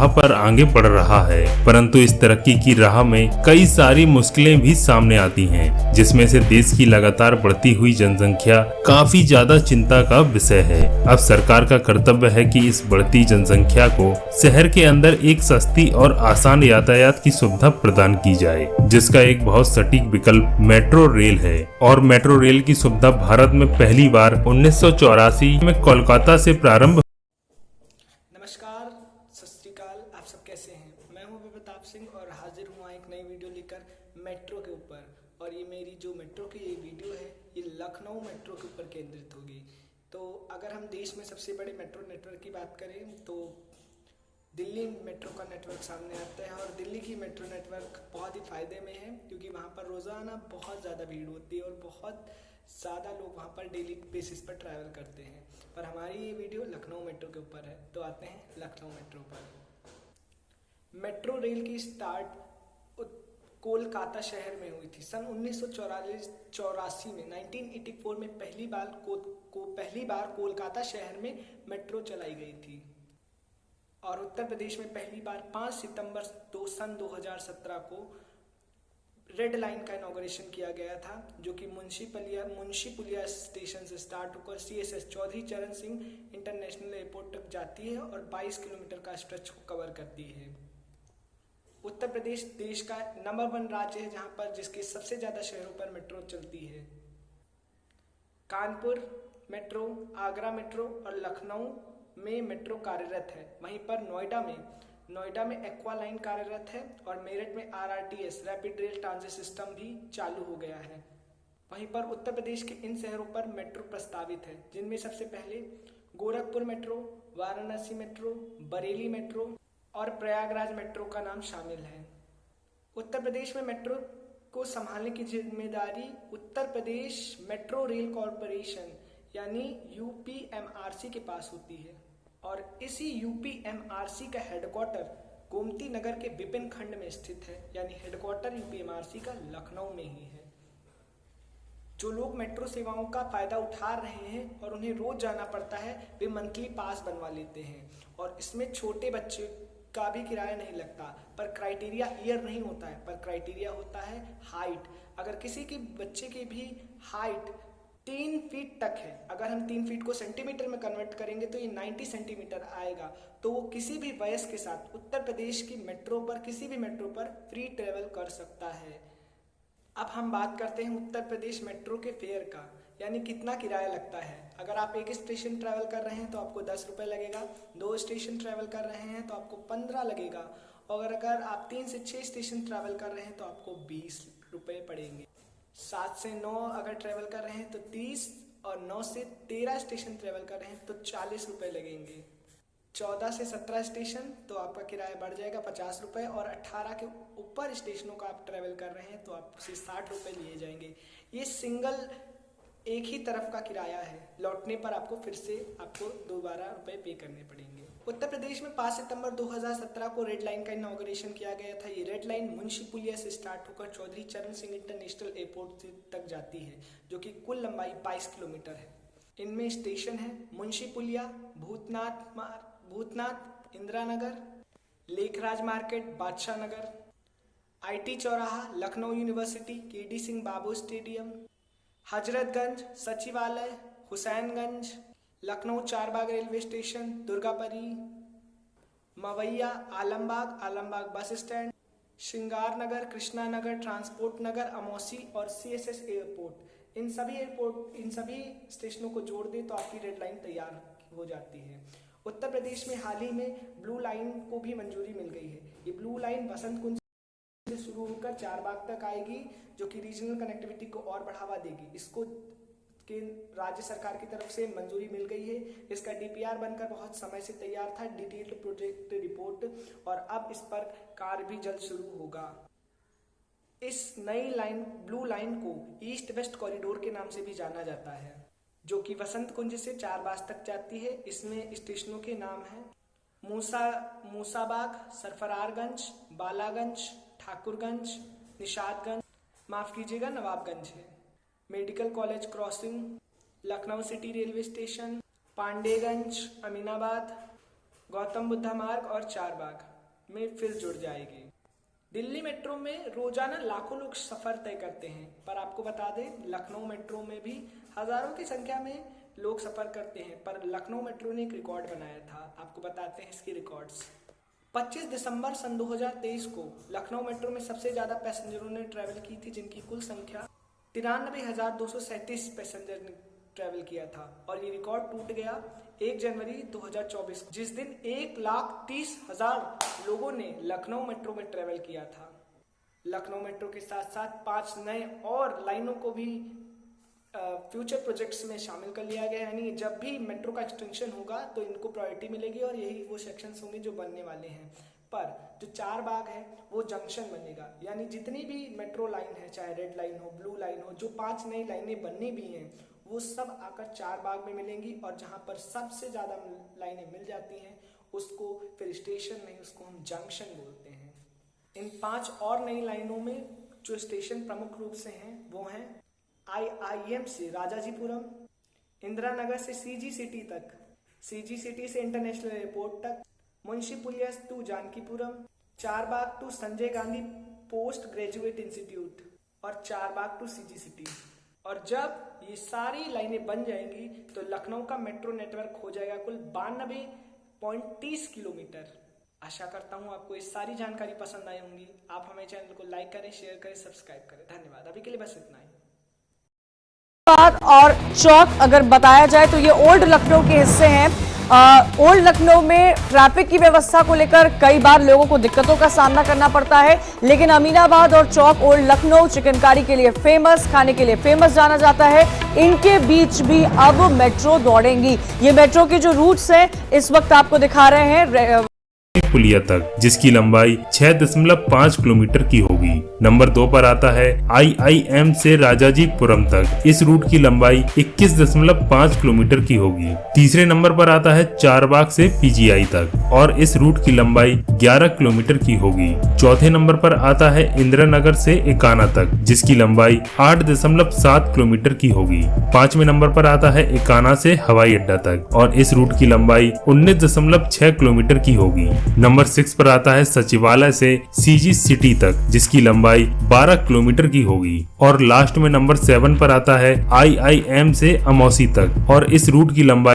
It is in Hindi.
राह पर आगे बढ़ रहा है, परंतु इस तरक्की की राह में कई सारी मुश्किलें भी सामने आती हैं, जिसमें से देश की लगातार बढ़ती हुई जनसंख्या काफी ज्यादा चिंता का विषय है। अब सरकार का कर्तव्य है कि इस बढ़ती जनसंख्या को शहर के अंदर एक सस्ती और आसान यातायात की सुविधा प्रदान की जाए, जिसका एक बहुत सटीक विकल्प मेट्रो रेल है। और मेट्रो रेल की सुविधा भारत में पहली बार 1984 में कोलकाता से प्रारंभ। नमस्कार, सत श्री अकाल, आप सब कैसे हैं? मैं हूं प्रताप सिंह और हाजिर हुआ एक नई वीडियो लेकर मेट्रो के ऊपर। और ये मेरी जो मेट्रो की ये वीडियो है ये लखनऊ मेट्रो के ऊपर केंद्रित होगी। तो अगर हम देश में सबसे बड़े मेट्रो नेटवर्क की बात करें तो दिल्ली मेट्रो का नेटवर्क सामने आता है। और दिल्ली की मेट्रो नेटवर्क बहुत ही फ़ायदे में है क्योंकि वहाँ पर रोज़ाना बहुत ज़्यादा भीड़ होती है और बहुत ज़्यादा लोग वहाँ पर डेली बेसिस पर ट्रैवल करते हैं। पर हमारी ये वीडियो लखनऊ मेट्रो के ऊपर है, तो आते हैं लखनऊ मेट्रो पर। मेट्रो रेल की स्टार्ट कोलकाता शहर में हुई थी सन 1984 में। 1984 में पहली बार कोलकाता शहर में मेट्रो चलाई गई थी। और उत्तर प्रदेश में पहली बार 5 सितंबर सन 2017 को रेड लाइन का इनॉग्रेशन किया गया था, जो कि मुंशी पुलिया स्टेशन से स्टार्ट होकर CSS चौधरी चरण सिंह इंटरनेशनल एयरपोर्ट तक जाती है और 22 किलोमीटर का स्ट्रेच को कवर करती है। उत्तर प्रदेश देश का नंबर 1 राज्य है जहां पर जिसके सबसे ज़्यादा शहरों पर मेट्रो चलती है। कानपुर मेट्रो, आगरा मेट्रो और लखनऊ में मेट्रो कार्यरत है। वहीं पर नोएडा में एक्वा लाइन कार्यरत है और मेरठ में RRTS rapid rail transit system भी चालू हो गया है। वहीं पर उत्तर प्रदेश के इन शहरों पर मेट्रो प्रस्तावित है, जिनमें सबसे पहले Gorakhpur metro, Varanasi metro, Bareilly metro और प्रयागराज मेट्रो का नाम शामिल है। उत्तर प्रदेश में मेट्रो को संभालने की जिम्मेदारी Uttar Pradesh metro rail corporation यानी UPMRC के पास होती है। और इसी UPMRC का हेडक्वार्टर गोमती नगर के विपिन खंड में स्थित है, यानी हेडक्वार्टर UPMRC का लखनऊ में ही है। जो लोग मेट्रो सेवाओं का फायदा उठा रहे हैं और उन्हें रोज जाना पड़ता है, वे मंथली पास बनवा लेते हैं। और इसमें छोटे बच्चे का भी किराया नहीं लगता, पर क्राइटेरिया ईयर नहीं होता है, पर क्राइटेरिया होता है हाइट। अगर किसी की बच्चे की भी हाइट 3 फीट तक है, अगर हम 3 फीट को सेंटीमीटर में कन्वर्ट करेंगे तो ये 90 सेंटीमीटर आएगा, तो वो किसी भी वयस्क के साथ उत्तर प्रदेश की मेट्रो पर किसी भी मेट्रो पर फ्री ट्रेवल कर सकता है। अब हम बात करते हैं उत्तर प्रदेश मेट्रो के फेयर का, यानी कितना किराया लगता है। अगर आप एक स्टेशन ट्रैवल कर रहे हैं तो आपको 10 रुपये लगेगा, 2 स्टेशन ट्रैवल कर रहे हैं तो आपको 15 लगेगा, और अगर आप 3 से 6 स्टेशन ट्रैवल कर रहे हैं तो आपको 20 रुपये पड़ेंगे। 7 से 9 अगर ट्रैवल कर रहे हैं तो 30, और 9 से 13 स्टेशन ट्रैवल कर रहे हैं तो 40 रुपये लगेंगे। 14 से 17 स्टेशन तो आपका किराया बढ़ जाएगा 50 रुपये, और 18 के ऊपर स्टेशनों का आप ट्रैवल कर रहे हैं तो आपसे 60 रुपये लिए जाएंगे। ये सिंगल एक ही तरफ का किराया है, लौटने पर आपको फिर से दोबारा रुपये पे करने पड़ेंगे। उत्तर प्रदेश में 5 सितंबर 2017 को रेड लाइन का इनॉग्रेशन किया गया था। ये रेड लाइन मुंशी पुलिया से स्टार्ट होकर चौधरी चरण सिंह इंटरनेशनल एयरपोर्ट तक जाती है, जो कि कुल लंबाई 22 किलोमीटर है। इनमें स्टेशन है Munshi Puliya, Bhootnath, Indira Nagar, Lekhraj market, Badshah Nagar, IT Chauraha, Lucknow university, KD Singh Babu stadium, Hazratganj, Sachivalaya, Husainganj, Lucknow Charbagh railway station, Durgapuri, Mawaiya, Alambagh bus stand, Shringar Nagar, Krishna Nagar, transport Nagar, Amausi और CSS एयरपोर्ट। इन सभी स्टेशनों को जोड़ दें तो आपकी रेड लाइन तैयार हो जाती है। उत्तर प्रदेश में हाल ही में ब्लू लाइन को भी मंजूरी मिल गई है। ये ब्लू लाइन बसंत कुंज से शुरू होकर चारबाग तक आएगी, जो कि रीजनल कनेक्टिविटी को और बढ़ावा देगी। इसको के राज्य सरकार की तरफ से मंजूरी मिल गई है। इसका DPR बनकर बहुत समय से तैयार था, डिटेल्ड प्रोजेक्ट रिपोर्ट, और अब इस पर कार्य भी जल्द शुरू होगा। इस नई लाइन ब्लू लाइन को ईस्ट वेस्ट कॉरिडोर के नाम से भी जाना जाता है, जो कि वसंत कुंज से चारबाग तक जाती है। इसमें स्टेशनों के नाम हैं मूसाबाग, सरफरारगंज, बालागंज, ठाकुरगंज, निषादगंज, नवाबगंज है। Medical college crossing, Lucknow city railway station, Pandeganj, Aminabad, Gautam Buddha मार्ग और चारबाग में फिर जुड़ जाएगी। दिल्ली मेट्रो में रोजाना लाखों लोग सफर तय करते हैं, पर आपको बता दें लखनऊ मेट्रो में भी हजारों की संख्या में लोग सफर करते हैं, पर लखनऊ मेट्रो ने एक रिकॉर्ड बनाया था। आपको बताते हैं इसकी रिकॉर्ड्स। 25 दिसंबर सन 2023 को लखनऊ मेट्रो में सबसे ज्यादा पैसेंजरों ने ट्रैवल की थी, जिनकी कुल संख्या 93,237 पैसेंजर ने ट्रैवल किया था, और ये रिकॉर्ड टूट गया 1 जनवरी 2024 को, जिस दिन 1,30,000 लोगों ने लखनऊ मेट्रो में ट्रैवल किया था। लखनऊ मेट्रो के साथ साथ 5 नए और लाइनों को भी फ्यूचर प्रोजेक्ट्स में शामिल कर लिया गया, यानी जब भी मेट्रो का एक्सटेंशन होगा तो इनको प्रायोरिटी मिलेगी और यही वो सेक्शंस होंगे जो बनने वाले हैं। पर जो चारबाग है वो जंक्शन बनेगा, यानी जितनी भी मेट्रो लाइन है, चाहे रेड लाइन हो, ब्लू लाइन हो, जो 5 नई लाइनें बननी भी हैं वो सब आकर चारबाग में मिलेंगी, और जहां पर सबसे ज्यादा लाइनें मिल जाती हैं उसको फिर स्टेशन नहीं, उसको हम जंक्शन बोलते हैं। इन 5 और नई लाइनों में जो स्टेशन प्रमुख रूप से हैं वो हैं IIM से राजाजीपुरम, इंदिरा नगर से CG सिटी तक, CG सिटी से इंटरनेशनल एयरपोर्ट तक, Munshi Puliya to Janakipuram, Charbagh to Sanjay Gandhi post graduate institute, और चारबाग टू CG सिटी। और जब ये सारी लाइनें बन जाएंगी तो लखनऊ का मेट्रो नेटवर्क हो जाएगा कुल 92.30 किलोमीटर। आशा करता हूँ आपको ये सारी जानकारी पसंद आई होंगी। आप हमारे चैनल को लाइक करें, शेयर करें, सब्सक्राइब करें। धन्यवाद। अभी के लिए बस इतना ही। और चौक अगर बताया जाए तो ये ओल्ड लखनऊ के हिस्से हैं। ओल्ड लखनऊ में ट्रैफिक की व्यवस्था को लेकर कई बार लोगों को दिक्कतों का सामना करना पड़ता है, लेकिन अमीनाबाद और चौक ओल्ड लखनऊ चिकनकारी के लिए फेमस, खाने के लिए फेमस जाना जाता है। इनके बीच भी अब मेट्रो दौड़ेंगी। ये मेट्रो के जो रूट्स हैं इस वक्त आपको दिखा रहे हैं पुलिया तक, जिसकी लंबाई 6.5 किलोमीटर की होगी। नंबर 2 पर आता है IIM से राजाजीपुरम तक। इस रूट की लंबाई 21.5 किलोमीटर की होगी। तीसरे नंबर पर आता है चारबाग से PGI तक, और इस रूट की लंबाई 11 किलोमीटर की होगी। चौथे नंबर पर आता है इंदिरा नगर से एकाना तक, जिसकी लंबाई 8.7 किलोमीटर की होगी। 5वें नंबर पर आता है एकाना से हवाई अड्डा तक, और इस रूट की लंबाई 19.6 किलोमीटर की होगी। नंबर 6 पर आता है सचिवालय से CG सिटी तक, जिसकी लंबाई 12 किलोमीटर की होगी। और लास्ट में नंबर 7 पर आता है IIM से अमौसी तक, और इस रूट की लंबाई